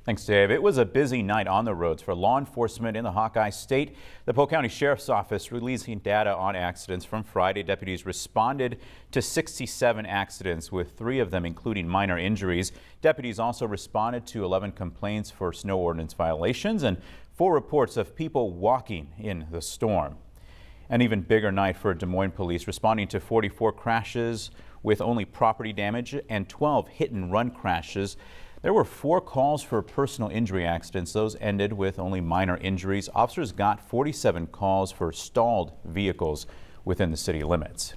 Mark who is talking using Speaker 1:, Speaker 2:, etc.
Speaker 1: Thanks, Dave. It was a busy night on the roads for law enforcement in the Hawkeye State. The Polk County Sheriff's Office releasing data on accidents from Friday. Deputies responded to 67 accidents, with 3 of them including minor injuries. Deputies also responded to 11 complaints for snow ordinance violations and 4 reports of people walking in the storm. An even bigger night for Des Moines police, responding to 44 crashes with only property damage and 12 hit-and-run crashes. There were 4 calls for personal injury accidents. Those ended with only minor injuries. Officers got 47 calls for stalled vehicles within the city limits.